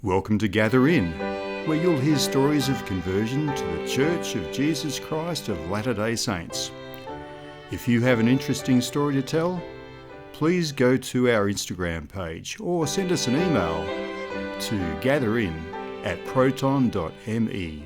Welcome to Gather In, where you'll hear stories of conversion to the Church of Jesus Christ of Latter-day Saints. If you have an interesting story to tell, please go to our Instagram page or send us an email to gatherin@proton.me.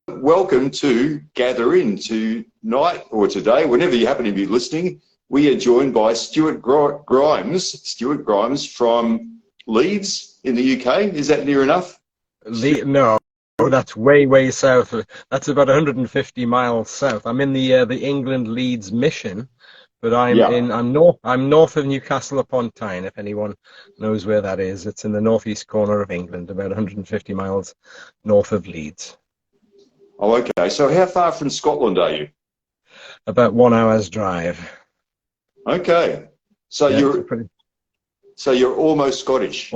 Welcome to Gather In. Tonight or today, whenever you happen to be listening, we are joined by Stewart Grimes from Leeds in the UK. Is that near enough? No, that's way south. That's about 150 miles south. I'm in the England Leeds Mission, but I'm north of Newcastle upon Tyne. If anyone knows where that is, it's in the northeast corner of England, about 150 miles north of Leeds. Oh, okay. So how far from Scotland are you? About 1 hour's drive. Okay. So yeah, you're almost Scottish.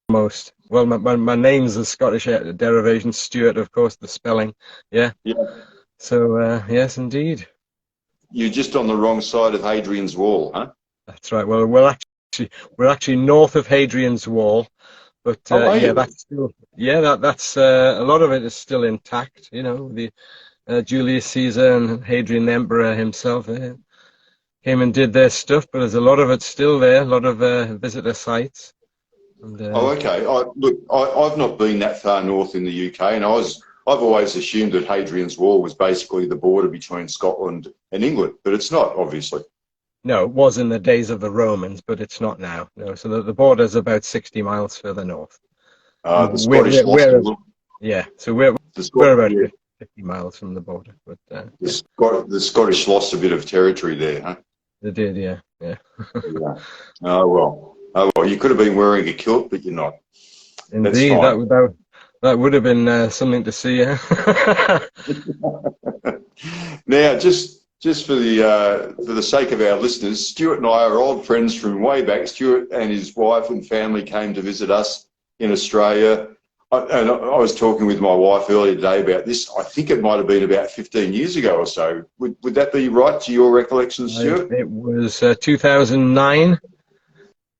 Almost. Well, my name's a Scottish derivation, Stewart, of course, the spelling. Yeah. So yes, indeed. You're just on the wrong side of Hadrian's Wall, huh? That's right. Well, we're actually north of Hadrian's Wall. But that's still, that's a lot of it is still intact. You know, the Julius Caesar and Hadrian the Emperor himself came and did their stuff, but there's a lot of it still there. A lot of visitor sites. And, okay. I've not been that far north in the UK, and I've always assumed that Hadrian's Wall was basically the border between Scotland and England, but it's not, obviously. No, it was in the days of the Romans, but it's not now. No, so the border is about 60 miles further north. The Scottish so we're about 50 miles from the border. But the Scottish lost a bit of territory there, huh? They did, yeah. Yeah. Oh well, you could have been wearing a kilt, but you're not. Indeed, that would have been something to see. Yeah? Now, just for the sake of our listeners, Stewart and I are old friends from way back. Stewart and his wife and family came to visit us in Australia. I was talking with my wife earlier today about this. I think it might have been about 15 years ago or so. Would that be right to your recollection, Stewart? It was 2009.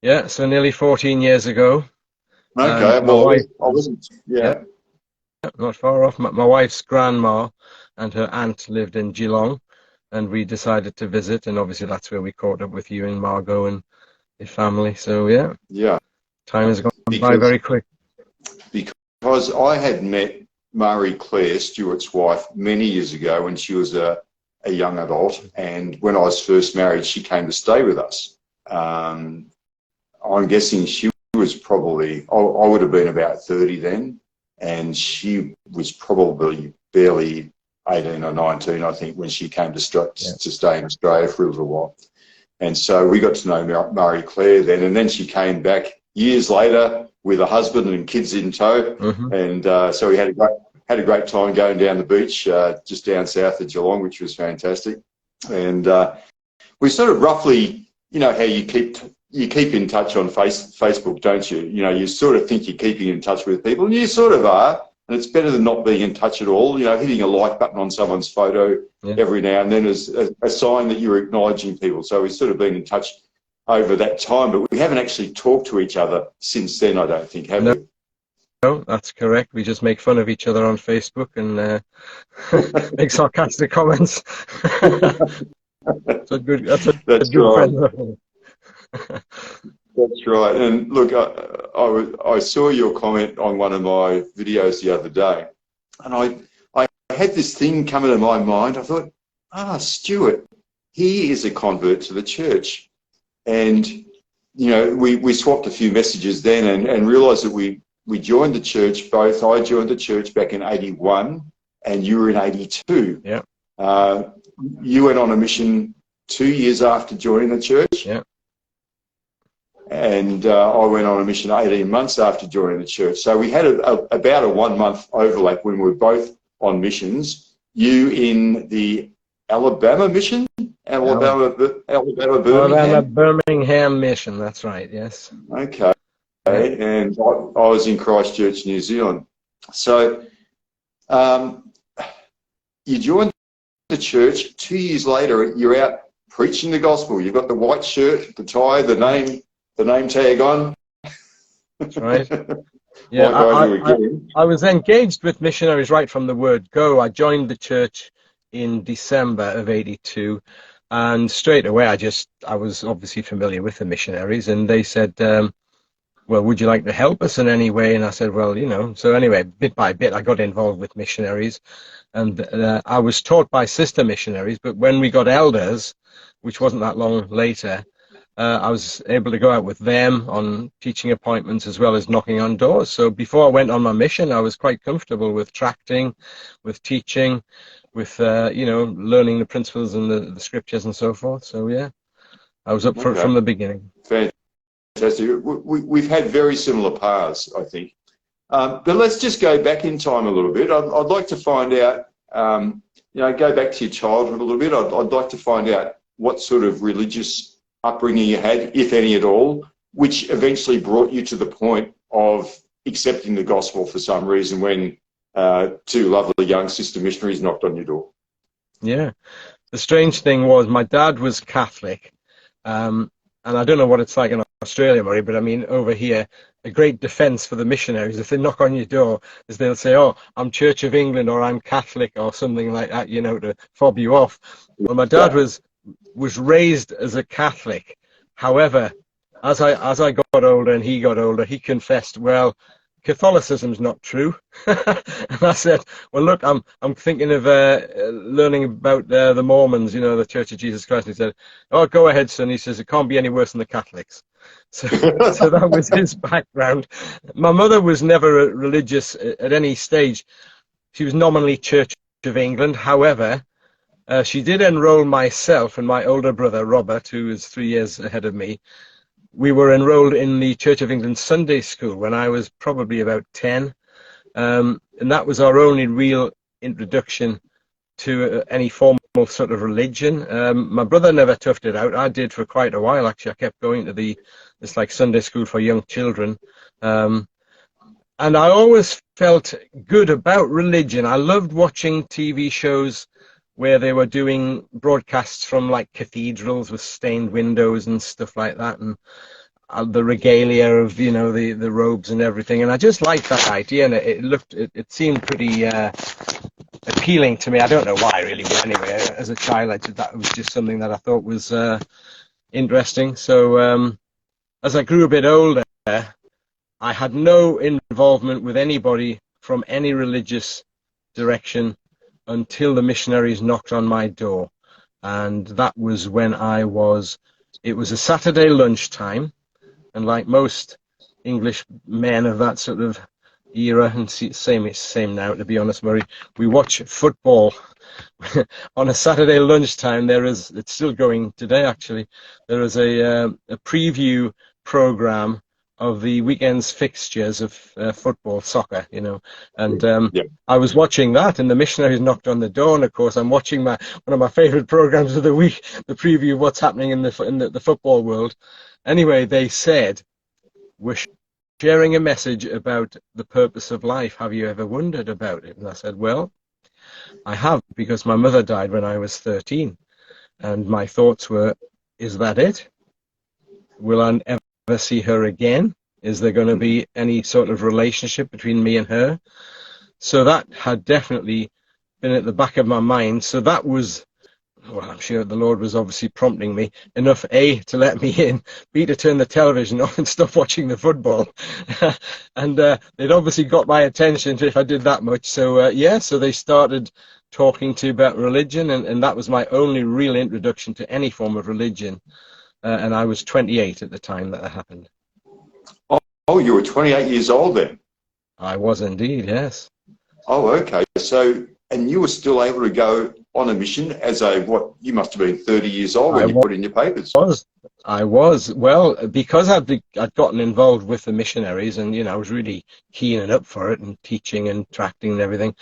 Yeah, so nearly 14 years ago. Okay, I wasn't. Yeah. Not far off. My wife's grandma and her aunt lived in Geelong. And we decided to visit, and obviously that's where we caught up with you and Margot and your family. So yeah, time has gone by very quick. Because I had met Marie Claire, Stewart's wife, many years ago when she was a young adult, and when I was first married, she came to stay with us. I'm guessing she was probably, I would have been about 30 then, and she was probably barely 18 or 19, I think, when she came to stay in Australia for a little while. And so we got to know Marie Claire then, and then she came back years later with a husband and kids in tow. Mm-hmm. And so we had a great time going down the beach just down south of Geelong, which was fantastic. And we sort of roughly, you know how you keep in touch on Facebook, don't you? You know, you sort of think you're keeping in touch with people, and you sort of are. And it's better than not being in touch at all. You know, hitting a like button on someone's photo every now and then is a sign that you're acknowledging people. So we've sort of been in touch over that time, but we haven't actually talked to each other since then, I don't think, have we? No, that's correct. We just make fun of each other on Facebook and make sarcastic comments. That's a good friend. That's right. And look, I saw your comment on one of my videos the other day, and I had this thing come into my mind. I thought, Stewart, he is a convert to the church. And, you know, we swapped a few messages then and realised that we joined the church both. I joined the church back in 81 and you were in 82. Yeah. You went on a mission 2 years after joining the church. Yeah. And I went on a mission 18 months after joining the church. So we had about a 1 month overlap when we were both on missions. You in the Alabama Mission? Alabama Birmingham Mission, that's right, yes. Okay. And I was in Christchurch, New Zealand. So you joined the church. 2 years later, you're out preaching the gospel. You've got the white shirt, the tie, the name tag on. That's right. Yeah, I was engaged with missionaries right from the word go. I joined the church in December of '82, and straight away I was obviously familiar with the missionaries, and they said, well, would you like to help us in any way? And I said, well, so anyway, bit by bit, I got involved with missionaries, and I was taught by sister missionaries, but when we got elders, which wasn't that long later, I was able to go out with them on teaching appointments as well as knocking on doors. So before I went on my mission, I was quite comfortable with tracting, with teaching, with, learning the principles and the scriptures and so forth. So, yeah, I was up for it from the beginning. Fantastic. We've had very similar paths, I think. But let's just go back in time a little bit. I'd like to find out, go back to your childhood a little bit. I'd like to find out what sort of religious upbringing you had, if any at all, which eventually brought you to the point of accepting the gospel for some reason when two lovely young sister missionaries knocked on your door. Yeah. The strange thing was my dad was Catholic, and I don't know what it's like in Australia, Murray, but I mean, over here, a great defense for the missionaries, if they knock on your door, is they'll say, oh, I'm Church of England or I'm Catholic or something like that, to fob you off. Well, my dad was raised as a Catholic. However, as I got older and he got older, he confessed, well, Catholicism's not true. And I said, well, look, I'm thinking of learning about the Mormons, the Church of Jesus Christ. And he said, oh, go ahead, son. He says, it can't be any worse than the Catholics. So that was his background. My mother was never religious at any stage. She was nominally Church of England. However, she did enroll myself and my older brother, Robert, who is 3 years ahead of me. We were enrolled in the Church of England Sunday School when I was probably about 10. And that was our only real introduction to any formal sort of religion. My brother never toughed it out. I did for quite a while, actually. I kept going to this like Sunday school for young children. And I always felt good about religion. I loved watching TV shows where they were doing broadcasts from like cathedrals with stained windows and stuff like that, and the regalia of the robes and everything. And I just liked that idea, and it seemed pretty appealing to me. I don't know why really, but anyway, as a child, that was just something that I thought was interesting. So as I grew a bit older, I had no involvement with anybody from any religious direction until the missionaries knocked on my door. And that was when it was a Saturday lunchtime, and like most English men of that sort of era, and same now, to be honest, Murray, we watch football on a Saturday lunchtime. It's still going today, actually. There is a preview program of the weekend's fixtures of football, soccer, and I was watching that, and the missionaries knocked on the door, and of course I'm watching one of my favorite programs of the week, the preview of what's happening in the football world. Anyway, they said, we're sharing a message about the purpose of life. Have you ever wondered about it? And I said, well, I have, because my mother died when I was 13, and my thoughts were, is that it? Will I ever see her again? Is there going to be any sort of relationship between me and her? So that had definitely been at the back of my mind. So that was, well, I'm sure the Lord was obviously prompting me enough, A, to let me in, B, to turn the television off and stop watching the football. And they'd obviously got my attention if I did that much. So so they started talking to me about religion, and that was my only real introduction to any form of religion. And I was 28 at the time that happened. Oh, you were 28 years old then? I was indeed, yes. Oh, okay. So, and you were still able to go on a mission as you must have been 30 years old when you put in your papers. I was. Well, because I'd gotten involved with the missionaries, and I was really keen and up for it, and teaching and tracting and everything.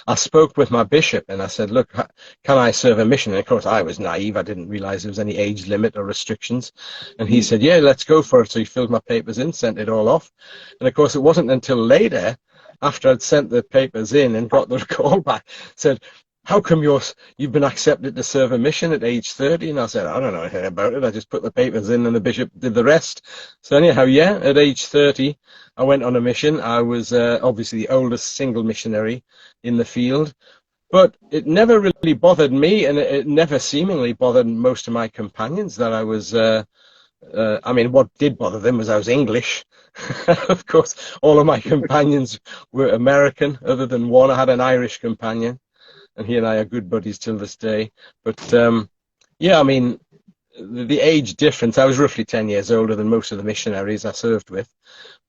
I spoke with my bishop and I said, look, can I serve a mission? And of course I was naive. I didn't realize there was any age limit or restrictions. And he said, yeah, let's go for it. So he filled my papers in, sent it all off. And of course it wasn't until later, after I'd sent the papers in and got the call back, said, how come you've been accepted to serve a mission at age 30? And I said, I don't know anything about it. I just put the papers in and the bishop did the rest. So anyhow, yeah, at age 30, I went on a mission. I was obviously the oldest single missionary in the field, but it never really bothered me, and it never seemingly bothered most of my companions that I was, I mean, what did bother them was I was English. Of course, all of my companions were American, other than one. I had an Irish companion, and he and I are good buddies till this day. But yeah, I mean, the age difference, I was roughly 10 years older than most of the missionaries I served with,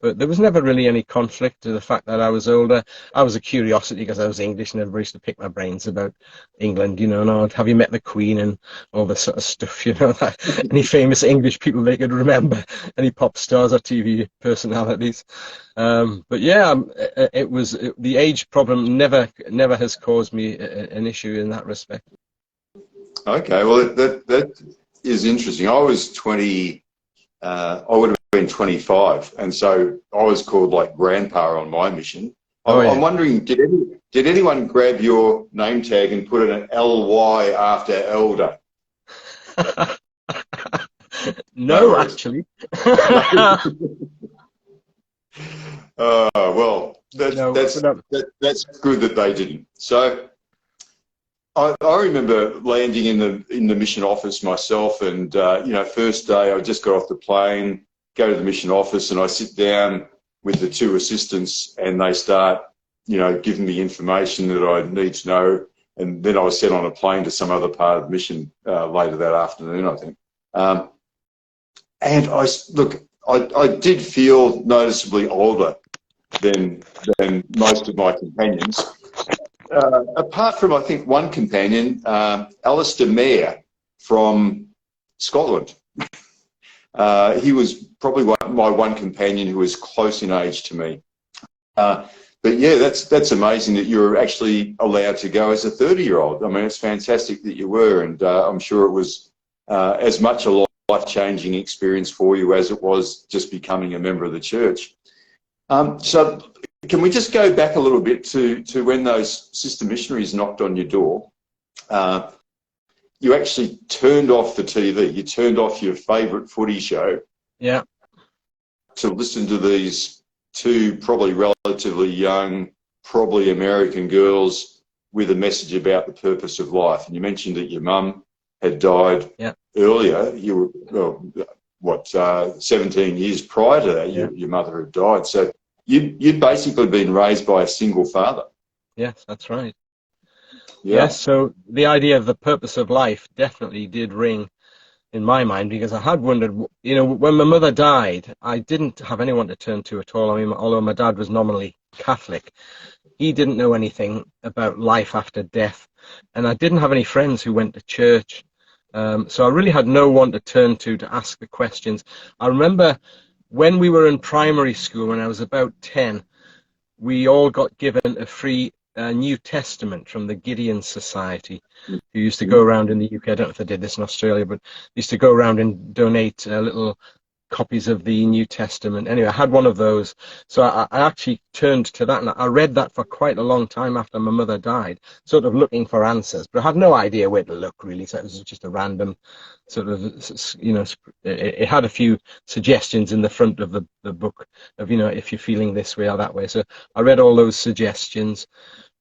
but there was never really any conflict to the fact that I was older. I was a curiosity because I was English, and everybody used to pick my brains about England, you know, and have you met the Queen and all this sort of stuff, you know, any famous English people they could remember, any pop stars or TV personalities. But yeah, the age problem never has caused me an issue in that respect. Okay, well, that is interesting. I was 20, I would have been 25, and so I was called like grandpa on my mission. I'm wondering, did anyone grab your name tag and put an LY after elder? No, actually. Well, that's good that they didn't. So I remember landing in the mission office myself, and you know, first day I just got off the plane, go to the mission office, and I sit down with the two assistants, and they start, you know, giving me information that I need to know, and then I was sent on a plane to some other part of the mission later that afternoon, I think. And I did feel noticeably older than most of my companions. Apart from, I think, one companion, Alistair Mayer from Scotland. He was probably my one companion who was close in age to me. But yeah, that's amazing that you're actually allowed to go as a 30-year-old. I mean, it's fantastic that you were, and I'm sure it was as much a life-changing experience for you as it was just becoming a member of the church. So can we just go back a little bit to when those sister missionaries knocked on your door? You actually turned off the TV. You turned off your favourite footy show. Yeah. To listen to these two probably relatively young, probably American girls with a message about the purpose of life. And you mentioned that your mum had died earlier. You were, 17 years prior to that, your mother had died. So you'd basically been raised by a single father. Yes, that's right. Yeah. Yes, so the idea of the purpose of life definitely did ring in my mind, because I had wondered, you know, when my mother died, I didn't have anyone to turn to at all. I mean, although my dad was nominally Catholic, he didn't know anything about life after death, and I didn't have any friends who went to church. So I really had no one to turn to ask the questions. I remember when we were in primary school, when I was about 10, we all got given a free New Testament from the Gideon Society, who used to go around in the UK. I don't know if they did this in Australia, but used to go around and donate little copies of the New Testament. Anyway, I had one of those, so I actually turned to that, and I read that for quite a long time after my mother died, sort of looking for answers, but I had no idea where to look, really. So it was just a random sort of, you know, it had a few suggestions in the front of the book of, you know, if you're feeling this way or that way. So I read all those suggestions,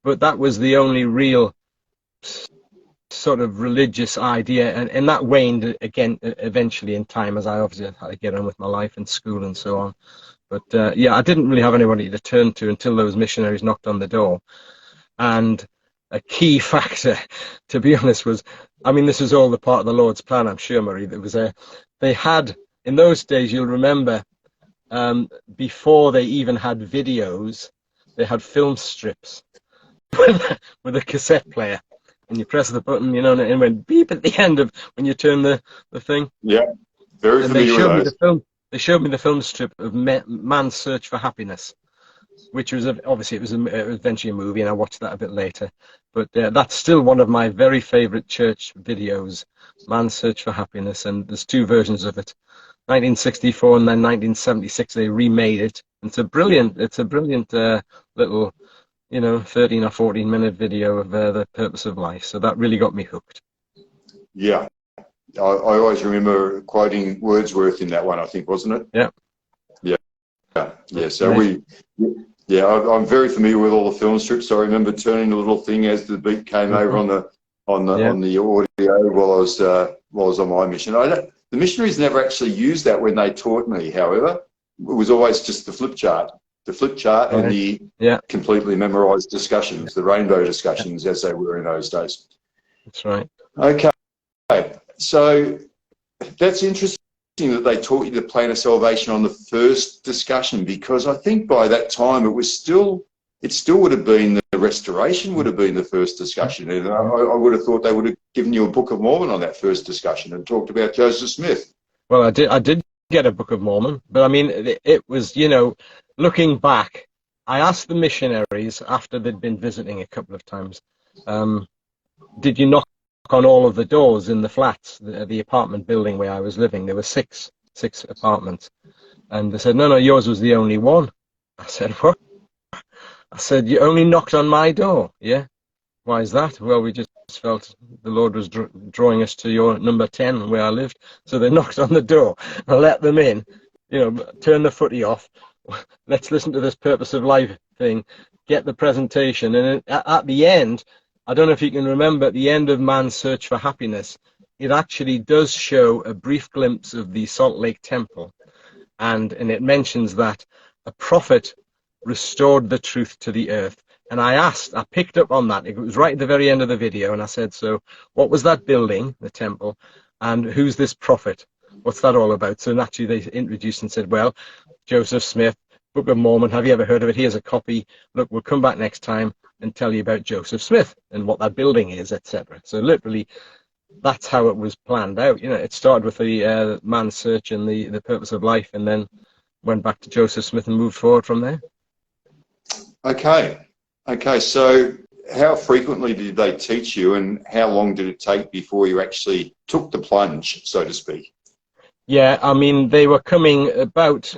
but that was the only real sort of religious idea, and that waned again eventually in time, as I obviously had to get on with my life and school and so on. But yeah, I didn't really have anybody to turn to until those missionaries knocked on the door. And a key factor, to be honest, was, I mean, this was all the part of the Lord's plan, I'm sure, Marie. There was they had, in those days, you'll remember, before they even had videos, they had film strips with a cassette player. And you press the button, you know, and it went beep at the end of when you turn the thing. Yeah, very familiar with those. They showed me the film strip of Man's Search for Happiness, which was obviously it was eventually a movie, and I watched that a bit later. But that's still one of my very favourite church videos, Man's Search for Happiness, and there's two versions of it. 1964 and then 1976 they remade it. It's a brilliant little you know, 13 or 14-minute video of the purpose of life. So that really got me hooked. Yeah. I always remember quoting Wordsworth in that one, I think, wasn't it? Yeah. Yeah. Yeah. So I'm very familiar with all the film strips. I remember turning the little thing as the beat came over on the audio while I was on my mission. The missionaries never actually used that when they taught me. However, it was always just the flip chart and the completely memorized discussions, the rainbow discussions as they were in those days. That's right. Okay. So that's interesting that they taught you the plan of salvation on the first discussion, because I think by that time it still would have been the restoration would have been the first discussion. And I would have thought they would have given you a Book of Mormon on that first discussion and talked about Joseph Smith. Well, I did get a Book of Mormon, but I mean, it was, you know, looking back, I asked the missionaries after they'd been visiting a couple of times, did you knock on all of the doors in the flats, the apartment building where I was living? There were six apartments, and they said, no, yours was the only one. I said, what? I said, you only knocked on my door? Yeah. Why is that? Well, we just felt the Lord was drawing us to your number 10 where I lived. So they knocked on the door. I let them in, you know, turn the footy off. Let's listen to this purpose of life thing, get the presentation. And at the end, I don't know if you can remember, at the end of Man's Search for Happiness, it actually does show a brief glimpse of the Salt Lake Temple. And it mentions that a prophet restored the truth to the earth. And I picked up on that. It was right at the very end of the video. And I said, so what was that building, the temple? And who's this prophet? What's that all about? So naturally they introduced and said, well, Joseph Smith, Book of Mormon. Have you ever heard of it? Here's a copy. Look, we'll come back next time and tell you about Joseph Smith and what that building is, etc. So literally, that's how it was planned out. You know, it started with the man's search and the purpose of life, and then went back to Joseph Smith and moved forward from there. Okay, so how frequently did they teach you, and how long did it take before you actually took the plunge, so to speak? Yeah, I mean, they were coming about,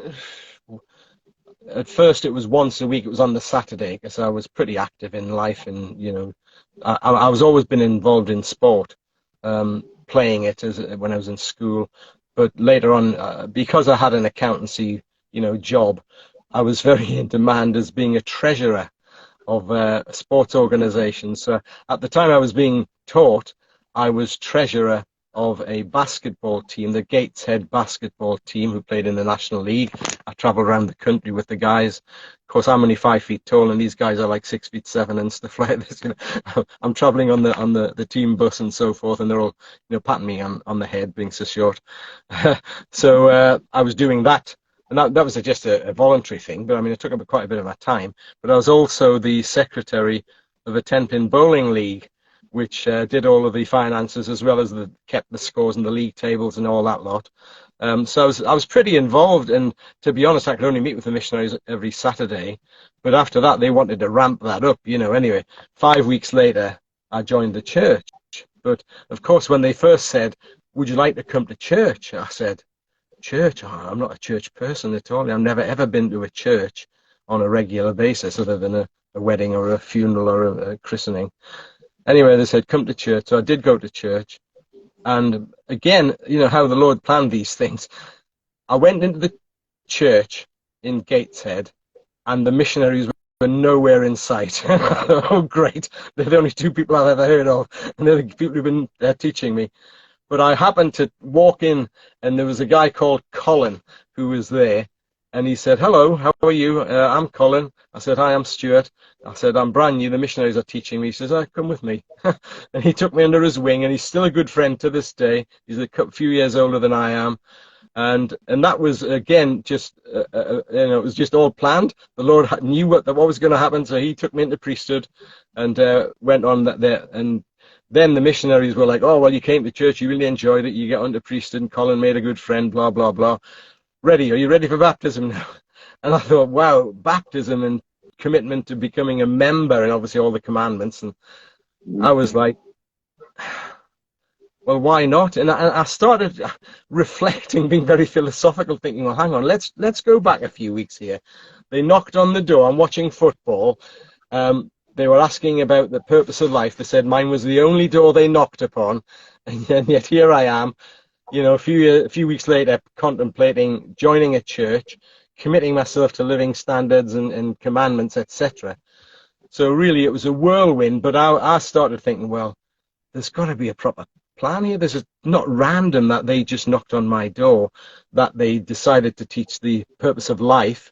at first it was once a week. It was on the Saturday, because I was pretty active in life, and, you know, I was always been involved in sport, playing it when I was in school. But later on, because I had an accountancy, you know, job, I was very in demand as being a treasurer of a sports organization. So at the time I was being taught, I was treasurer of a basketball team, the Gateshead basketball team, who played in the National League. I traveled around the country with the guys. Of course, I'm only 5 feet tall, and these guys are like 6'7" and stuff like this. You know, I'm traveling on the team bus and so forth, and they're all, you know, patting me on the head, being so short. So I was doing that. And that was just a voluntary thing, but I mean, it took up quite a bit of my time. But I was also the secretary of a 10-pin bowling league, which did all of the finances, as well as kept the scores and the league tables and all that lot. So I was pretty involved, and to be honest, I could only meet with the missionaries every Saturday. But after that, they wanted to ramp that up, you know. Anyway, 5 weeks later, I joined the church. But of course, when they first said, would you like to come to church? I said, church? Oh, I'm not a church person at all. I've never ever been to a church on a regular basis, other than a wedding or a funeral or a christening. Anyway, they said, come to church. So I did go to church. And again, you know how the Lord planned these things. I went into the church in Gateshead, and the missionaries were nowhere in sight. Oh, great. They're the only two people I've ever heard of, and they're the people who've been teaching me. But I happened to walk in, and there was a guy called Colin who was there. And he said, hello, how are you? I'm Colin. I said, hi, I'm Stewart. I said, I'm brand new. The missionaries are teaching me. He says, come with me. And he took me under his wing, and he's still a good friend to this day. He's a few years older than I am. And that was, again, just, you know, it was just all planned. The Lord knew what was going to happen. So he took me into priesthood and went on there. And then the missionaries were like, oh, well, you came to church, you really enjoyed it, you get under priesthood, and Colin made a good friend, blah, blah, blah. Are you ready for baptism now? And I thought, wow, baptism and commitment to becoming a member, and obviously all the commandments. And I was like, well, why not? And I started reflecting, being very philosophical, thinking, well, hang on, let's go back a few weeks here. They knocked on the door. I'm watching football. They were asking about the purpose of life. They said mine was the only door they knocked upon, and yet here I am, you know, a few weeks later, contemplating joining a church, committing myself to living standards and commandments, etc. So really, it was a whirlwind. But I started thinking, well, there's got to be a proper plan here. This is not random that they just knocked on my door, that they decided to teach the purpose of life,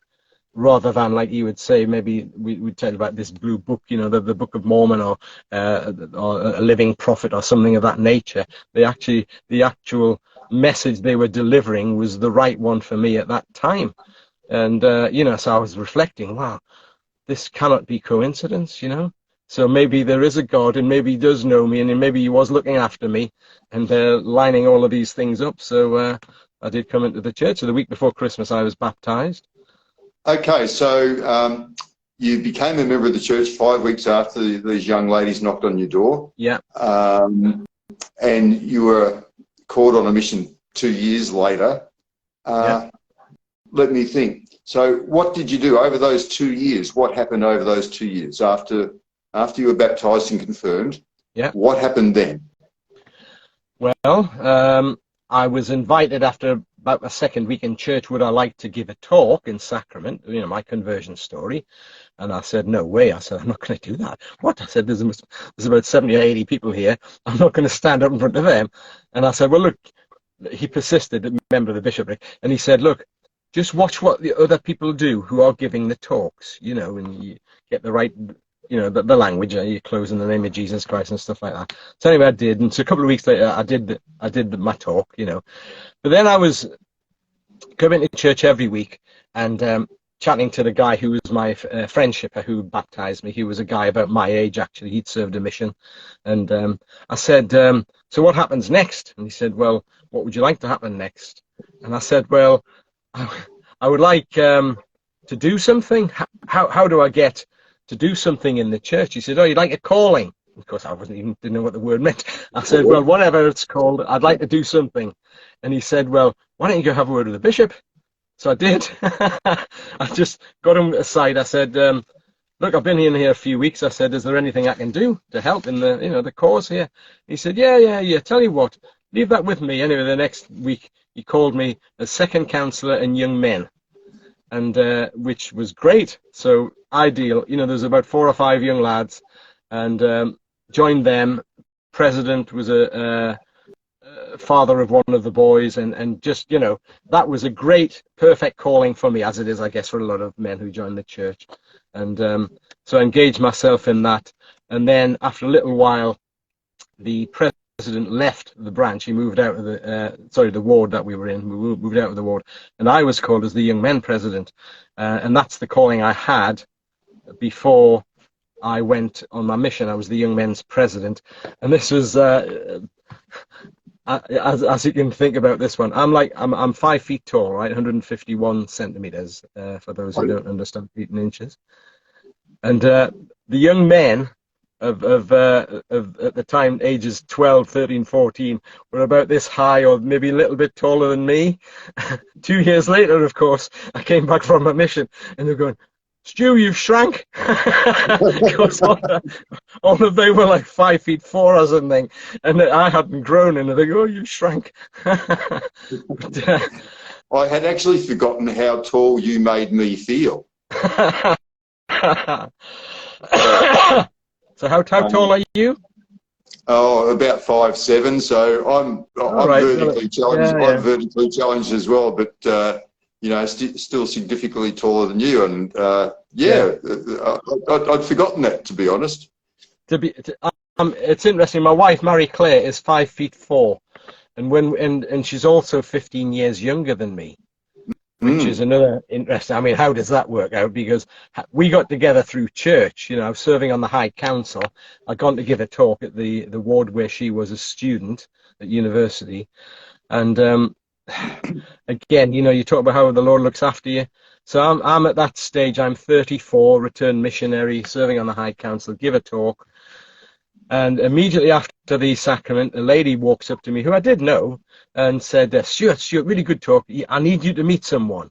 rather than, like you would say, maybe we'd tell about this blue book, you know, the Book of Mormon, or a living prophet or something of that nature. The actual message they were delivering was the right one for me at that time. And, you know, so I was reflecting, wow, this cannot be coincidence, you know. So maybe there is a God, and maybe he does know me, and maybe he was looking after me and lining all of these things up. So I did come into the church. So the week before Christmas, I was baptized. Okay, so you became a member of the church 5 weeks after these young ladies knocked on your door. Yeah. And you were called on a mission 2 years later. Yeah. Let me think. So what did you do over those 2 years? What happened over those 2 years after you were baptized and confirmed? Yeah. What happened then? Well, I was invited after about my second week in church, would I like to give a talk in Sacrament, you know, my conversion story. And I said, no way. I said, I'm not going to do that. What? I said, there's about 70 or 80 people here. I'm not going to stand up in front of them. And I said, well, look, he persisted, a member of the bishopric, and he said, look, just watch what the other people do who are giving the talks, you know, and you get the right, you know, the language, you close in the name of Jesus Christ and stuff like that. So anyway, I did. And so a couple of weeks later, I did my talk, you know. But then I was coming to church every week and chatting to the guy who was my friendshipper who baptized me. He was a guy about my age, actually. He'd served a mission. And I said, so what happens next? And he said, well, what would you like to happen next? And I said, well, I would like to do something. How do I get to do something in the church? He said, oh, you'd like a calling. Of course, I didn't know what the word meant. I said, well, whatever it's called, I'd like to do something. And he said, well, why don't you go have a word with the bishop? So I did. I just got him aside. I said, look, I've been in here a few weeks. I said, is there anything I can do to help in the, you know, the cause here? He said, yeah. Tell you what, leave that with me. Anyway, the next week he called me as second counselor in young men, and which was great. So ideal. You know, there's about 4 or 5 young lads, and joined them. President was a father of one of the boys, and just, you know, that was a great, perfect calling for me, as it is, I guess, for a lot of men who join the church. And so I engaged myself in that. And then after a little while, the president left the branch. He moved out of the ward that we were in. We moved out of the ward, and I was called as the young men president. And that's the calling I had before I went on my mission. I was the young men's president, and this was as you can think about this one. I'm 5 feet tall, right? 151 centimeters for those who don't understand feet and inches. And the young men of at the time, ages 12, 13, 14, were about this high, or maybe a little bit taller than me. 2 years later, of course, I came back from my mission, and they're going, Stu, you've shrank. Because all of them were like 5 feet 4 or something, and I hadn't grown, and they go, oh, you shrank. But, I had actually forgotten how tall you made me feel. So how tall are you? Oh, about 5'7". So I'm right. vertically challenged. Yeah. I'm vertically challenged as well, but you know, still significantly taller than you. And I'd forgotten that, to be honest. It's interesting. My wife, Mary Claire, is 5 feet 4, and she's also 15 years younger than me, which is another interesting. I mean, how does that work out? Because we got together through church. You know, I was serving on the High Council. I'd gone to give a talk at the ward where she was a student at university, and again, you know, you talk about how the Lord looks after you. So I'm at that stage. I'm 34, returned missionary, serving on the High Council, give a talk. And immediately after the sacrament, a lady walks up to me who I did know and said, Stewart, really good talk. I need you to meet someone.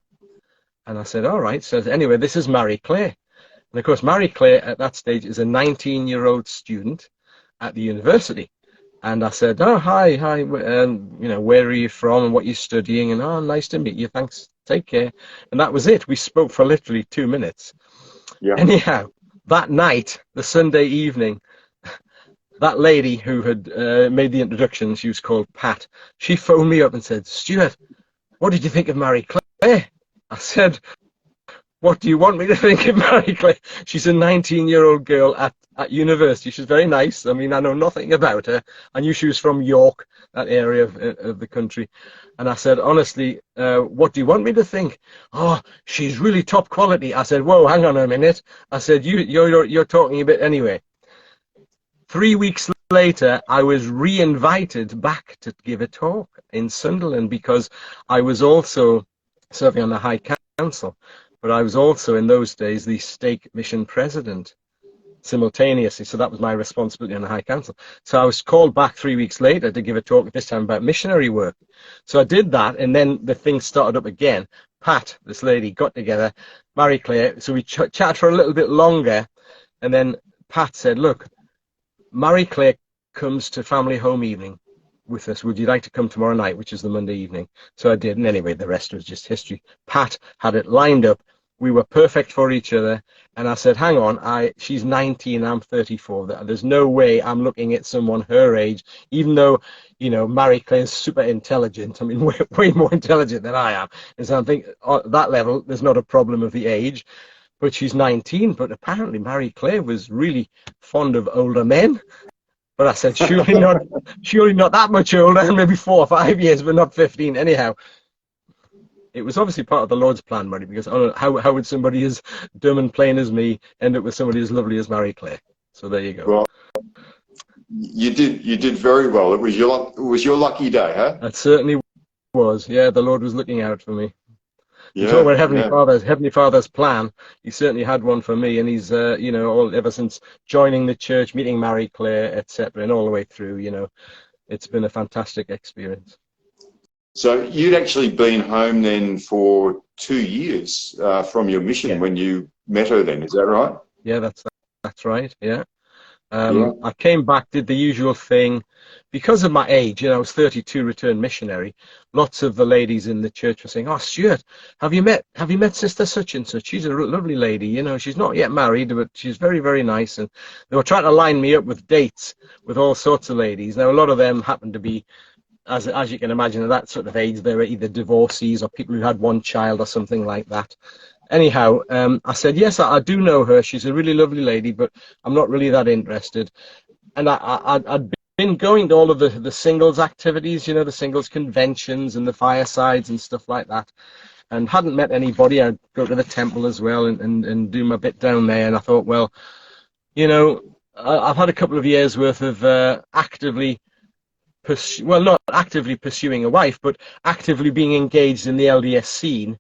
And I said, all right. So anyway, this is Mary Claire. And of course, Marie Claire at that stage is a 19-year-old student at the university. And I said, oh, hi, you know, where are you from and what you're studying? And, oh, nice to meet you. Thanks. Take care. And that was it. We spoke for literally 2 minutes. Yeah. Anyhow, that night, the Sunday evening, that lady who had made the introduction, she was called Pat, she phoned me up and said, Stuart, what did you think of Marie Claire? I said, what do you want me to think of Marie Claire? She's a 19-year-old girl at university. She's very nice. I mean, I know nothing about her. I knew she was from York, that area of the country. And I said, honestly, what do you want me to think? Oh, she's really top quality. I said, whoa, hang on a minute. I said, you're talking a bit anyway. 3 weeks later, I was re-invited back to give a talk in Sunderland because I was also serving on the High Council. But I was also, in those days, the stake mission president simultaneously. So that was my responsibility on the High Council. So I was called back 3 weeks later to give a talk, this time about missionary work. So I did that, and then the thing started up again. Pat, this lady, got together, Marie Claire. So we chatted for a little bit longer, and then Pat said, look, Marie Claire comes to family home evening with us. Would you like to come tomorrow night, which is the Monday evening? So I did, and anyway, the rest was just history. Pat had it lined up. We were perfect for each other, and I said, hang on, she's 19, I'm 34. There's no way I'm looking at someone her age, even though, you know, Marie Claire's super intelligent. I mean, way more intelligent than I am. And so I think at that level, there's not a problem of the age, but she's 19. But apparently Marie Claire was really fond of older men. But I said, surely not that much older, maybe 4 or 5 years, but not 15. Anyhow, it was obviously part of the Lord's plan, Murray, because how would somebody as dumb and plain as me end up with somebody as lovely as Marie Claire? So there you go. Well, you did very well. It was your lucky day, huh? It certainly was. Yeah, the Lord was looking out for me. You Yeah, talk about Heavenly Father's plan. He certainly had one for me, and he's you know, ever since joining the church, meeting Marie Claire, etc., and all the way through, you know, it's been a fantastic experience. So you'd actually been home then for 2 years from your mission when you met her then, is that right? Yeah, that's right, yeah. I came back, did the usual thing. Because of my age, you know, I was 32, returned missionary. Lots of the ladies in the church were saying, oh, Stuart, have you met Sister such and such? She's a lovely lady, you know, she's not yet married, but she's very, very nice. And they were trying to line me up with dates with all sorts of ladies. Now, a lot of them happened to be, as you can imagine, at that sort of age, they were either divorcees or people who had one child or something like that. Anyhow, I said, yes, I do know her. She's a really lovely lady, but I'm not really that interested. And I'd been going to all of the singles activities, you know, the singles conventions and the firesides and stuff like that, and hadn't met anybody. I'd go to the temple as well and do my bit down there. And I thought, well, you know, I've had a couple of years worth of actively not actively pursuing a wife, but actively being engaged in the LDS scene,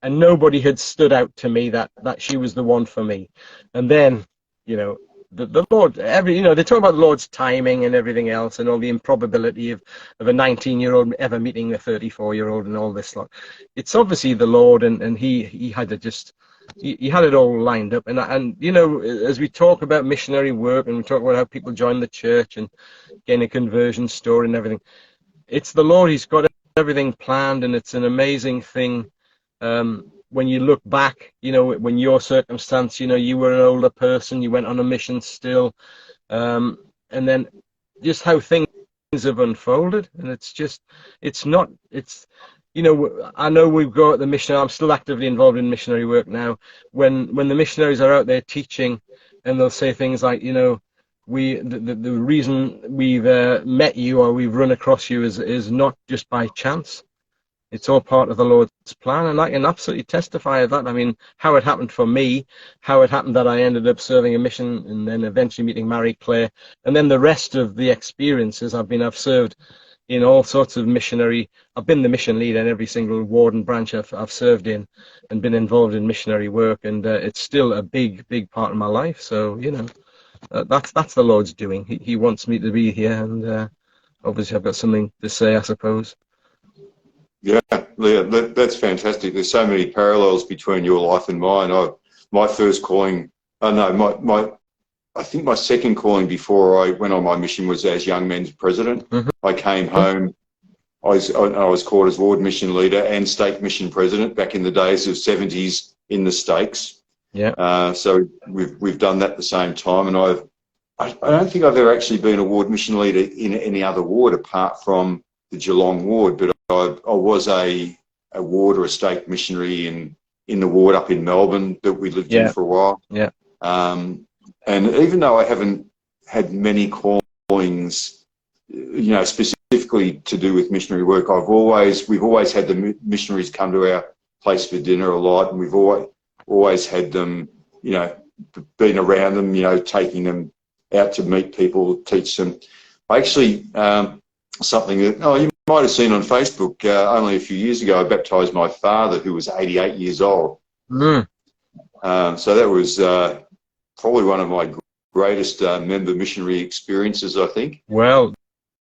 and nobody had stood out to me that she was the one for me. And then, you know, the Lord, you know, they talk about the Lord's timing and everything else, and all the improbability of a 19-year-old ever meeting a 34-year-old and all this lot. It's obviously the Lord, and he had to just, he had it all lined up. And you know, as we talk about missionary work and we talk about how people join the church and gain a conversion story and everything, it's the Lord. He's got everything planned, and it's an amazing thing. When you look back, you know, when your circumstance, you know, you were an older person, you went on a mission still, and then just how things have unfolded. And it's just, you know, I know we go at the mission. I'm still actively involved in missionary work now. When the missionaries are out there teaching, and they'll say things like, you know, the reason we've met you or we've run across you is not just by chance. It's all part of the Lord's plan, and I can absolutely testify of that. I mean, how it happened for me, how it happened that I ended up serving a mission and then eventually meeting Marie Claire, and then the rest of the experiences I've served in all sorts of missionary. I've been the mission leader in every single ward and branch I've served in, and been involved in missionary work, and it's still a big part of my life. So, you know, that's the Lord's doing. He wants me to be here, and obviously I've got something to say, I suppose. Yeah, that's fantastic. There's so many parallels between your life and mine. My first calling Oh no, I think my second calling before I went on my mission was as young men's president. Mm-hmm. I came home. I was called as ward mission leader and stake mission president back in the days of 70s in the stakes. Yeah. So we've done that at the same time, and I don't think I've ever actually been a ward mission leader in any other ward apart from the Geelong ward, but I was a ward or a stake missionary in the ward up in Melbourne that we lived in for a while. Yeah. And even though I haven't had many callings, specifically to do with missionary work, we've always had the missionaries come to our place for dinner a lot, and we've always had them, been around them, taking them out to meet people, teach them. I actually, something that, you might have seen on Facebook, only a few years ago, I baptised my father, who was 88 years old. Mm. So that was probably one of my greatest member missionary experiences, I think. Well,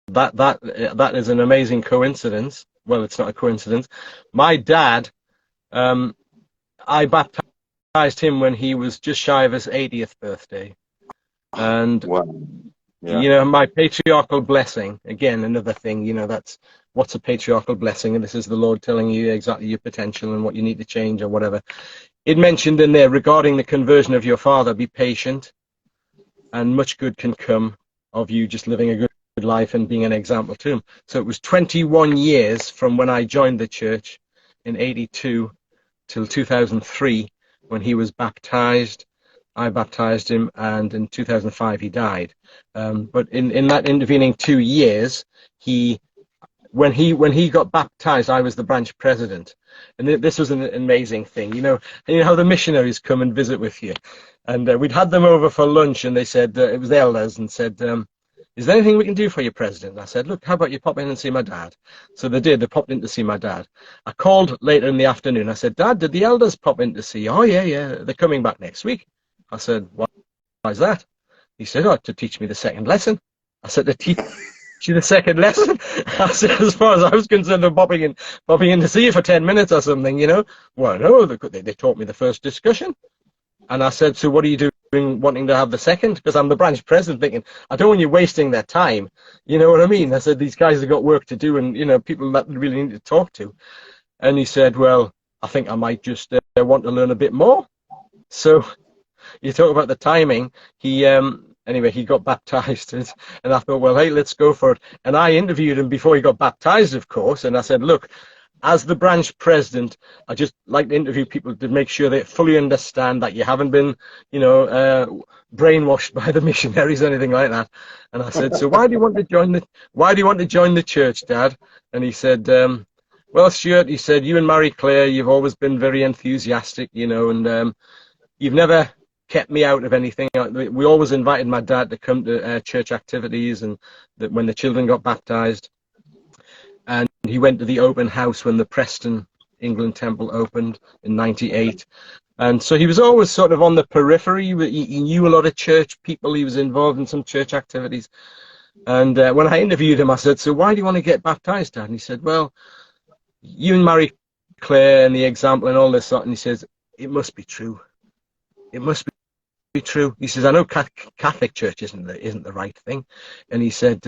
that is an amazing coincidence. Well, it's not a coincidence. My dad, I baptized him when he was just shy of his 80th birthday. And, wow. Yeah. My patriarchal blessing, again, another thing, that's what's a patriarchal blessing. And this is the Lord telling you exactly your potential and what you need to change or whatever. It mentioned in there regarding the conversion of your father, be patient, and much good can come of you just living a good life and being an example to him. So it was 21 years from when I joined the church in 82 till 2003 when he was baptized. I baptized him, and in 2005 he died. But in that intervening 2 years, when he got baptized, I was the branch president. And this was an amazing thing. You know how the missionaries come and visit with you. And we'd had them over for lunch, and they said, it was the elders, and said, is there anything we can do for you, President? I said, look, how about you pop in and see my dad? So they did. They popped in to see my dad. I called later in the afternoon. I said, Dad, did the elders pop in to see you? Oh, yeah. They're coming back next week. I said, why is that? He said, to teach me the second lesson. I said, to teach you the second lesson? I said, as far as I was concerned, they're popping in to see you for 10 minutes or something, Well, no, they taught me the first discussion. And I said, so what are you doing wanting to have the second? Because I'm the branch president thinking, I don't want you wasting their time. You know what I mean? I said, these guys have got work to do and, people that we really need to talk to. And he said, well, I think I might just want to learn a bit more. So you talk about the timing. Anyway, he got baptized, and I thought, well, hey, let's go for it. And I interviewed him before he got baptized, of course, and I said, look, as the branch president, I just like to interview people to make sure they fully understand that you haven't been, brainwashed by the missionaries or anything like that. And I said, so why do you want to join the church, Dad? And he said, well, Stuart, he said, you and Mary Claire, you've always been very enthusiastic, and you've never kept me out of anything. We always invited my dad to come to church activities, and when the children got baptized. And he went to the open house when the Preston, England temple opened in '98. And so he was always sort of on the periphery. He knew a lot of church people. He was involved in some church activities. And when I interviewed him, I said, so why do you want to get baptized, Dad? And he said, well, you and Mary Claire and the example and all this sort. And he says, it must be true. It must be true. He says, I know Catholic Church isn't the right thing. And he said,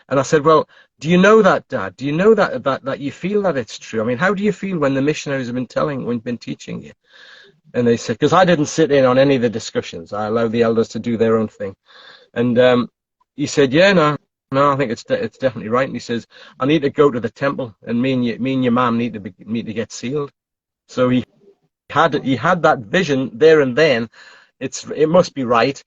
and I said, well, do you know that, Dad? Do you know that you feel that it's true? I mean, how do you feel when the missionaries have been teaching you? And they said, because I didn't sit in on any of the discussions. I allowed the elders to do their own thing. And he said, yeah, no, I think it's definitely right. And he says, I need to go to the temple, and me and your mum need to get sealed. So he had that vision there and then. It must be right.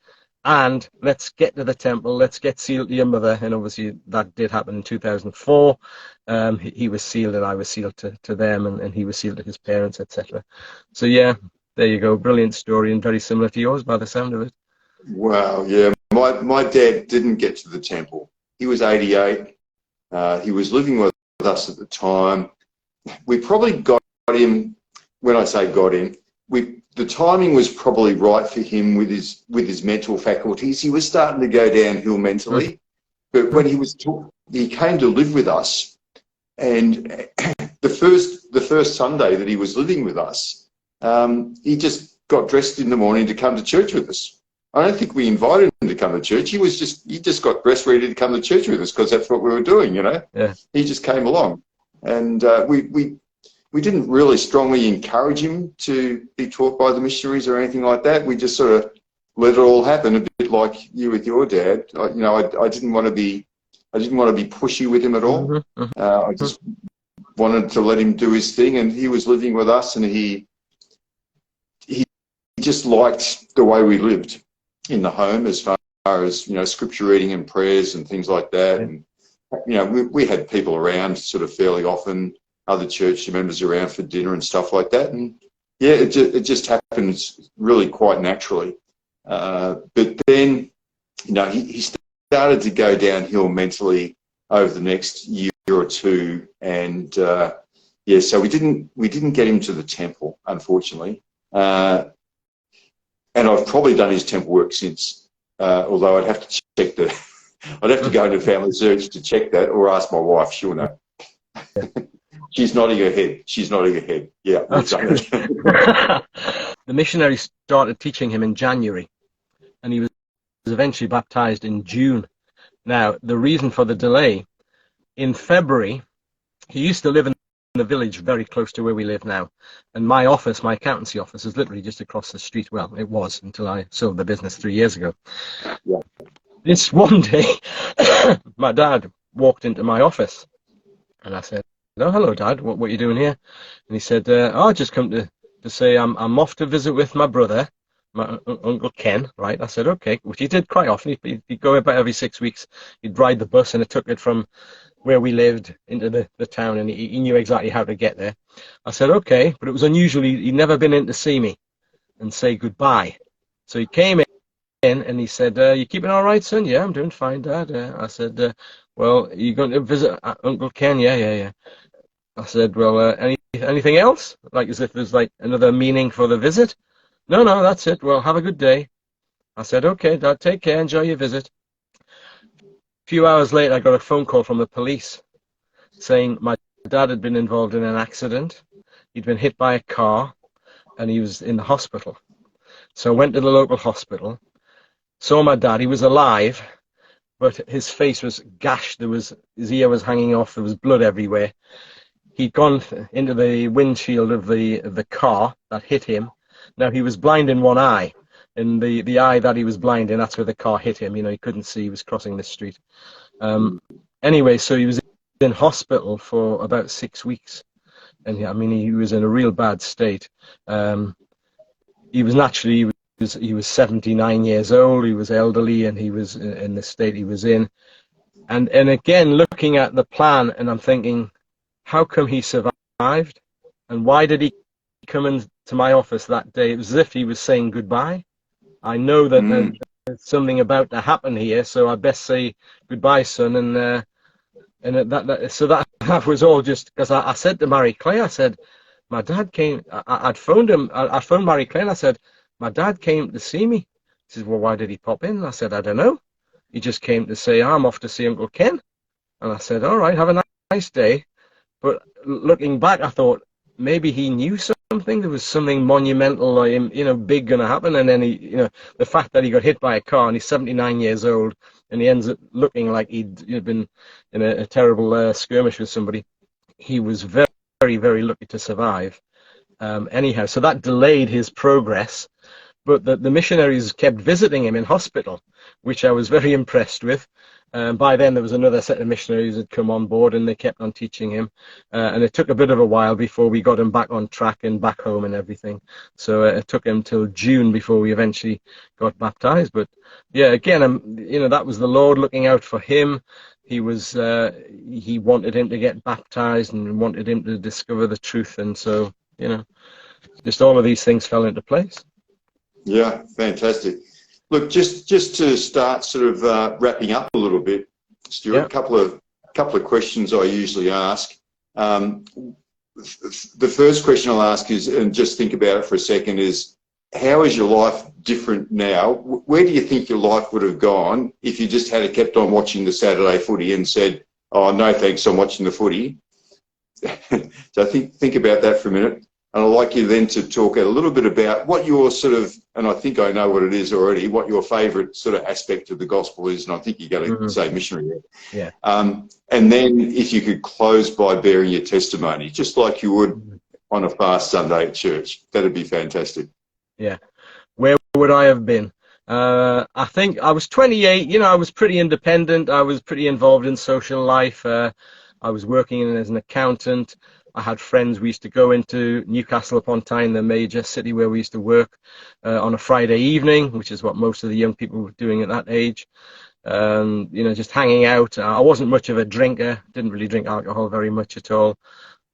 And let's get to the temple, let's get sealed to your mother. And obviously that did happen in 2004. He was sealed and I was sealed to them, and he was sealed to his parents, etc. So yeah, there you go. Brilliant story, and very similar to yours by the sound of it. Wow, yeah. My dad didn't get to the temple. He was 88. He was living with us at the time. We probably got him, when I say got him, the timing was probably right for him with his mental faculties. He was starting to go downhill mentally, but when he came to live with us, and the first Sunday that he was living with us, he just got dressed in the morning to come to church with us. I don't think we invited him to come to church. He just got dressed ready to come to church with us because that's what we were doing, you know. Yeah. He just came along, and we didn't really strongly encourage him to be taught by the missionaries or anything like that. We just sort of let it all happen, a bit like you with your dad. I didn't want to be pushy with him at all. Mm-hmm, mm-hmm. I just wanted to let him do his thing, and he was living with us, and he just liked the way we lived in the home, as far as, you know, scripture reading and prayers and things like that. Yeah. And, you know, we had people around sort of fairly often, other church members around for dinner and stuff like that. And yeah, it just happens really quite naturally. But then, you know, he started to go downhill mentally over the next year or two, and yeah, so we didn't get him to the temple, unfortunately. And I've probably done his temple work since, although I'd have to check I'd have to go into Family Search to check that, or ask my wife. She'll know. She's nodding her head. She's nodding her head. Yeah, we've done it. The missionary started teaching him in January, and he was eventually baptized in June. Now, the reason for the delay, in February, he used to live in the village very close to where we live now, and my office, my accountancy office, is literally just across the street. Well, it was until I sold the business 3 years ago. Yeah. This one day, my dad walked into my office, and I said, "Oh, hello, Dad. What are you doing here?" And he said, "Oh, I just come to say I'm off to visit with my brother, my Uncle Ken." Right? I said, "Okay," which he did quite often. He'd go about every 6 weeks. He'd ride the bus, and it took it from where we lived into the town, and he knew exactly how to get there. I said, "Okay," but it was unusual. He'd never been in to see me and say goodbye. So he came in, and he said, "You keeping all right, son?" "Yeah, I'm doing fine, Dad." I said, "Well, are you going to visit Uncle Ken?" Yeah. I said, "Well, anything else? Like, as if there's like another meaning for the visit?" No, that's it. "Well, have a good day." I said, "Okay, Dad, take care, enjoy your visit." A few hours later, I got a phone call from the police saying my dad had been involved in an accident. He'd been hit by a car, and he was in the hospital. So I went to the local hospital, saw my dad. He was alive, but his face was gashed. His ear was hanging off. There was blood everywhere. He'd gone into the windshield of the car that hit him. Now, he was blind in one eye. In the eye that he was blind in, that's where the car hit him. You know, he couldn't see. He was crossing the street. Anyway, so he was in hospital for about 6 weeks. And I mean, he was in a real bad state. He was 79 years old. He was elderly, and he was in the state he was in. And again, looking at the plan, and I'm thinking, how come he survived? And why did he come into my office that day? It was as if he was saying goodbye. I know that there's something about to happen here, so I best say goodbye, son. So that was all just because I said to Mary Clay, I said, my dad came. I'd phoned him. I phoned Mary Clay, and I said, my dad came to see me. She says, well, why did he pop in? I said, I don't know. He just came to say, I'm off to see Uncle Ken. And I said, all right, have a nice day. But looking back, I thought maybe he knew something. There was something monumental, big going to happen. And then the fact that he got hit by a car and he's 79 years old and he ends up looking like he'd been in a terrible skirmish with somebody. He was very, very, very lucky to survive. Anyhow, so that delayed his progress. But the missionaries kept visiting him in hospital, which I was very impressed with. By then, there was another set of missionaries that had come on board, and they kept on teaching him. And it took a bit of a while before we got him back on track and back home and everything. So it took him till June before we eventually got baptized. But yeah, again, that was the Lord looking out for him. He wanted him to get baptized and wanted him to discover the truth. And so, just all of these things fell into place. Yeah, fantastic. Look, just to start sort of wrapping up a little bit, Stuart, a couple of questions I usually ask. The first question I'll ask is, and just think about it for a second, is how is your life different now? Where do you think your life would have gone if you just had kept on watching the Saturday footy and said, oh, no thanks, I'm watching the footy? So think about that for a minute. And I'd like you then to talk a little bit about what your sort of, and I think I know what it is already, what your favourite sort of aspect of the gospel is, and I think you're going to say missionary. Yeah. And then if you could close by bearing your testimony, just like you would on a fast Sunday at church, that'd be fantastic. Yeah. Where would I have been? I think I was 28. You know, I was pretty independent. I was pretty involved in social life. I was working as an accountant. I had friends. We used to go into Newcastle upon Tyne, the major city where we used to work, on a Friday evening, which is what most of the young people were doing at that age. You know, just hanging out. I wasn't much of a drinker. Didn't really drink alcohol very much at all.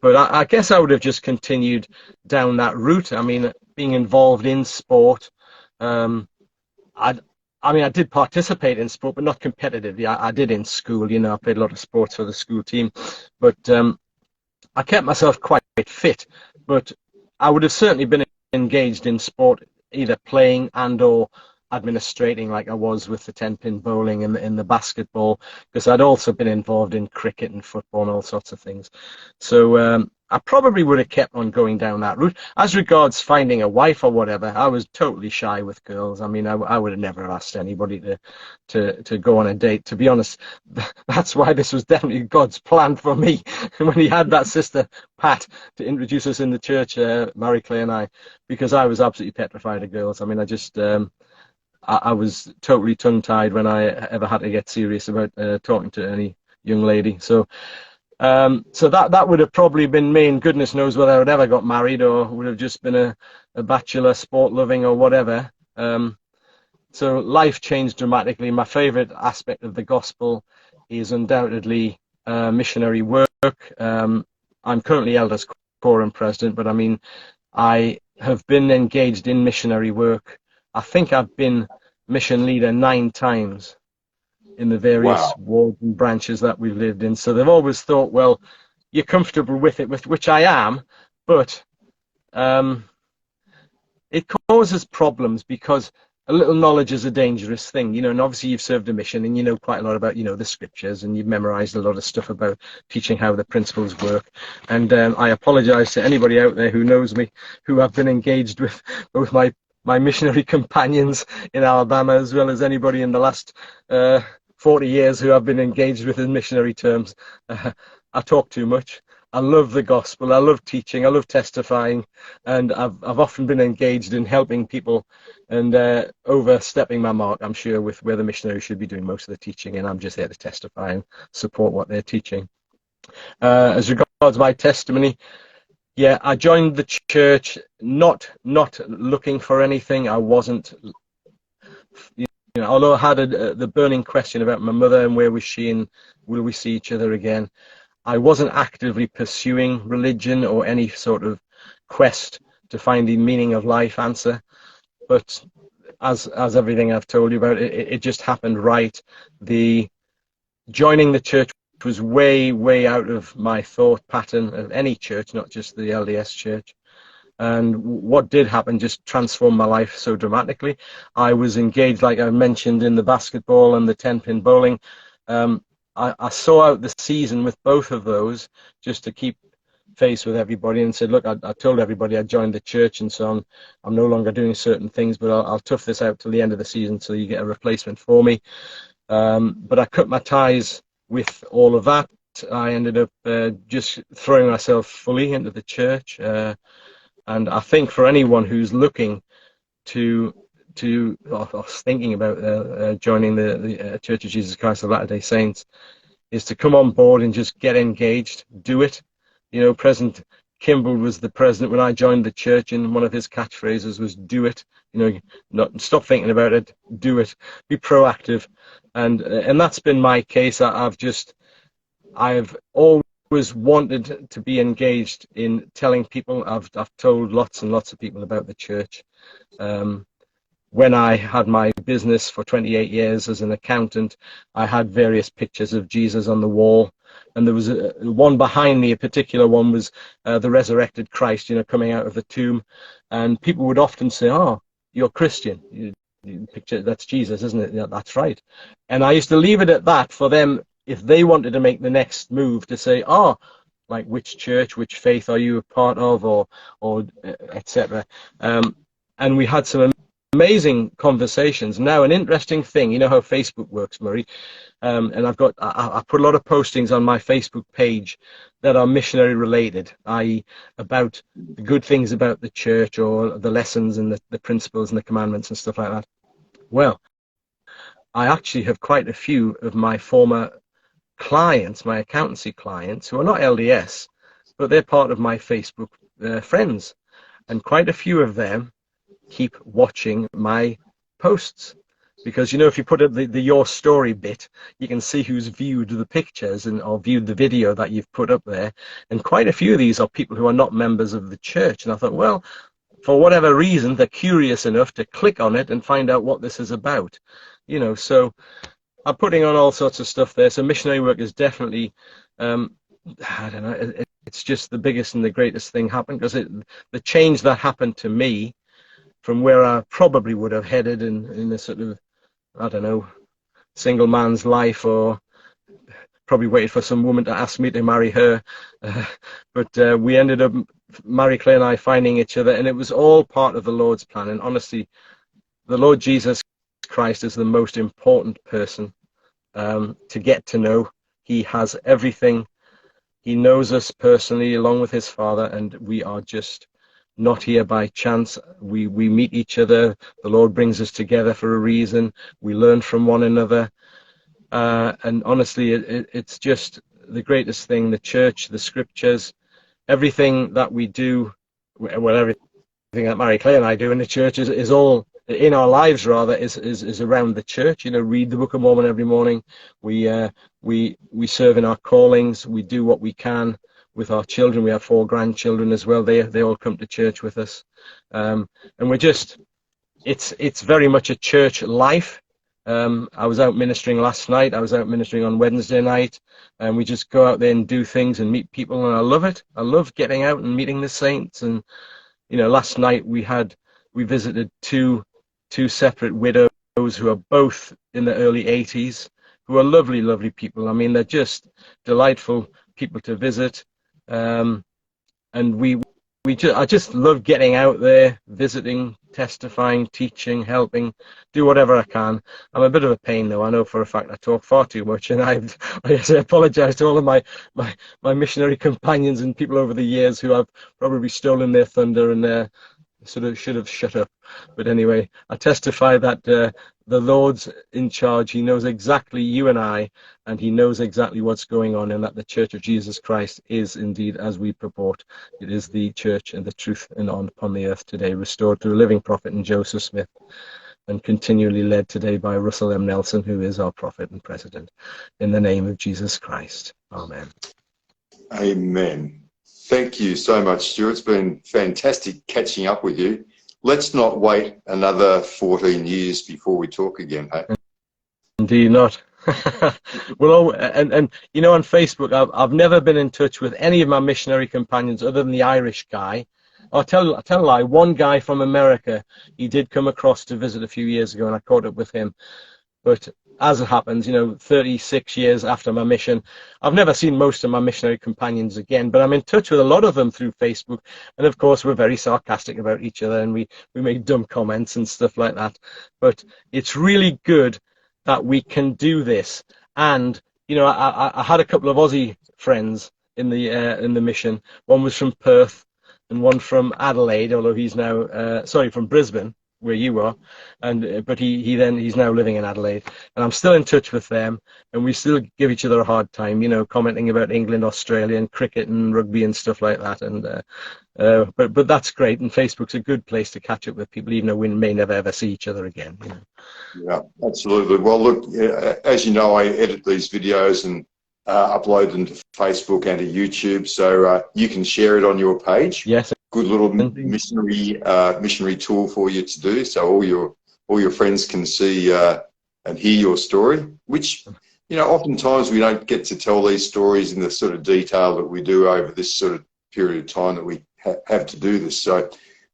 But I guess I would have just continued down that route. I mean, being involved in sport. I did participate in sport, but not competitively. I did in school. You know, I played a lot of sports for the school team, but I kept myself quite fit. But I would have certainly been engaged in sport, either playing and or administrating, like I was with the 10-pin bowling and in the basketball, because I'd also been involved in cricket and football and all sorts of things. So I probably would have kept on going down that route. As regards finding a wife or whatever, I was totally shy with girls. I mean, I would have never asked anybody to go on a date. To be honest, that's why this was definitely God's plan for me. When he had that sister, Pat, to introduce us in the church, Mary Claire and I, because I was absolutely petrified of girls. I mean, I was totally tongue-tied when I ever had to get serious about talking to any young lady. So that would have probably been me, and goodness knows whether I would ever got married or would have just been a bachelor, sport-loving or whatever. So life changed dramatically. My favourite aspect of the gospel is undoubtedly missionary work. I'm currently elders quorum president, but I mean, I have been engaged in missionary work. I think I've been mission leader 9 times in the various wards and branches that we've lived in. So they've always thought, well, you're comfortable with it, with which I am, but it causes problems because a little knowledge is a dangerous thing, you know, and obviously you've served a mission and you know quite a lot about, you know, the scriptures, and you've memorized a lot of stuff about teaching how the principles work. And I apologize to anybody out there who knows me, who I've been engaged with, both my missionary companions in Alabama, as well as anybody in the last 40 years who I've been engaged with in missionary terms. I talk too much. I love the gospel. I love teaching. I love testifying. And I've often been engaged in helping people and overstepping my mark, I'm sure, with where the missionary should be doing most of the teaching. And I'm just there to testify and support what they're teaching. As regards my testimony, yeah, I joined the church not looking for anything. I wasn't, you know, although I had the burning question about my mother and where was she and will we see each other again. I wasn't actively pursuing religion or any sort of quest to find the meaning of life answer. But as everything I've told you about, it just happened right. The joining the church was way out of my thought pattern of any church, not just the LDS church. And what did happen just transformed my life so dramatically. I was engaged, like I mentioned, in the basketball and the 10-pin bowling. I saw out the season with both of those just to keep face with everybody, and said, look, I told everybody I joined the church, and so I'm no longer doing certain things, but I'll tough this out till the end of the season so you get a replacement for me. But I cut my ties with all of that. I ended up just throwing myself fully into the church. And I think for anyone who's looking to or thinking about joining the Church of Jesus Christ of Latter-day Saints, is to come on board and just get engaged, do it. You know, President Kimball was the president when I joined the church, and one of his catchphrases was "do it." You know, not stop thinking about it, do it, be proactive, and that's been my case. I've always wanted to be engaged in telling people. I've told lots and lots of people about the church. When I had my business for 28 years as an accountant, I had various pictures of Jesus on the wall. And there was one behind me, a particular one was the resurrected Christ, you know, coming out of the tomb. And people would often say, oh, you're Christian. You picture, that's Jesus, isn't it? Yeah, that's right. And I used to leave it at that for them, if they wanted to make the next move, to say, oh, like which church, which faith are you a part of, or etc. And we had some amazing conversations. Now, an interesting thing, you know how Facebook works, Murray, and I put a lot of postings on my Facebook page that are missionary related, i.e. about the good things about the church, or the lessons and the principles and the commandments and stuff like that. Well, I actually have quite a few of my former clients, my accountancy clients, who are not LDS, but they're part of my Facebook friends. And quite a few of them keep watching my posts. Because, you know, if you put up the your story bit, you can see who's viewed the pictures or viewed the video that you've put up there. And quite a few of these are people who are not members of the church. And I thought, well, for whatever reason, they're curious enough to click on it and find out what this is about. You know, so I'm putting on all sorts of stuff there. So missionary work is definitely, I don't know, it's just the biggest and the greatest thing happened, because the change that happened to me from where I probably would have headed in a sort of, I don't know, single man's life, or probably waited for some woman to ask me to marry her. But we ended up, Mary Claire and I, finding each other, and it was all part of the Lord's plan. And honestly, the Lord Jesus Christ is the most important person to get to know. He has everything. He knows us personally, along with his Father, and we are just not here by chance. We meet each other. The Lord brings us together for a reason. We learn from one another. And honestly, it's just the greatest thing. The church, the scriptures, everything that we do, well, everything that Mary Claire and I do in the church is all, in our lives rather, is around the church. You know, read the Book of Mormon every morning. We serve in our callings. We do what we can with our children. We have 4 grandchildren as well. They all come to church with us, and we're just, it's very much a church life. I was out ministering last night. I was out ministering on Wednesday night, and we just go out there and do things and meet people, and I love it. I love getting out and meeting the saints. And you know, last night we visited two separate widows who are both in the early 80s, who are lovely people. I mean, they're just delightful people to visit. And I just love getting out there, visiting, testifying, teaching, helping, do whatever I can. I'm a bit of a pain, though. I know for a fact I talk far too much, and I apologize to all of my missionary companions and people over the years who I've probably stolen their thunder and sort of should have shut up. But anyway, I testify that the Lord's in charge. He knows exactly you and I, and he knows exactly what's going on, and that the Church of Jesus Christ is indeed as we purport. It is the church and the truth and on upon the earth today, restored through a living prophet and Joseph Smith, and continually led today by Russell M. Nelson, who is our prophet and president. In the name of Jesus Christ. Amen. Amen. Thank you so much, Stuart. It's been fantastic catching up with you. Let's not wait another 14 years before we talk again, hey? Indeed not. Well, and you know, on Facebook, I've never been in touch with any of my missionary companions other than the Irish guy. I'll tell a lie. One guy from America, he did come across to visit a few years ago, and I caught up with him. But as it happens, you know, 36 years after my mission, I've never seen most of my missionary companions again, but I'm in touch with a lot of them through Facebook. And of course, we're very sarcastic about each other, and we make dumb comments and stuff like that. But it's really good that we can do this. And, you know, I had a couple of Aussie friends in the mission. One was from Perth and one from Adelaide, although he's now, from Brisbane, where you are, but he's now living in Adelaide, and I'm still in touch with them, and we still give each other a hard time, you know, commenting about England, Australia, and cricket and rugby and stuff like that. And but that's great, and Facebook's a good place to catch up with people, even though we may never ever see each other again. You know? Yeah, absolutely. Well, look, as you know, I edit these videos and upload them to Facebook and to YouTube, so you can share it on your page. Yes. Good little missionary tool for you to do, so all your friends can see and hear your story. Which, you know, oftentimes we don't get to tell these stories in the sort of detail that we do over this sort of period of time that we have to do this. So,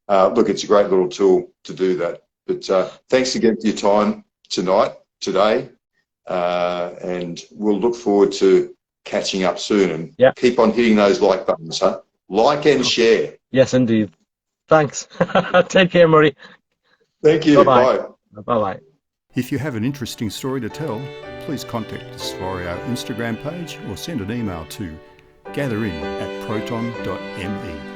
look, it's a great little tool to do that. But thanks again for your time today, and we'll look forward to catching up soon, and Yeah. keep on hitting those like buttons, huh? Like and share. Yes, indeed. Thanks. Take care, Murray. Thank you. Bye-bye. Bye. Bye-bye. If you have an interesting story to tell, please contact us via our Instagram page or send an email to gatherin@proton.me.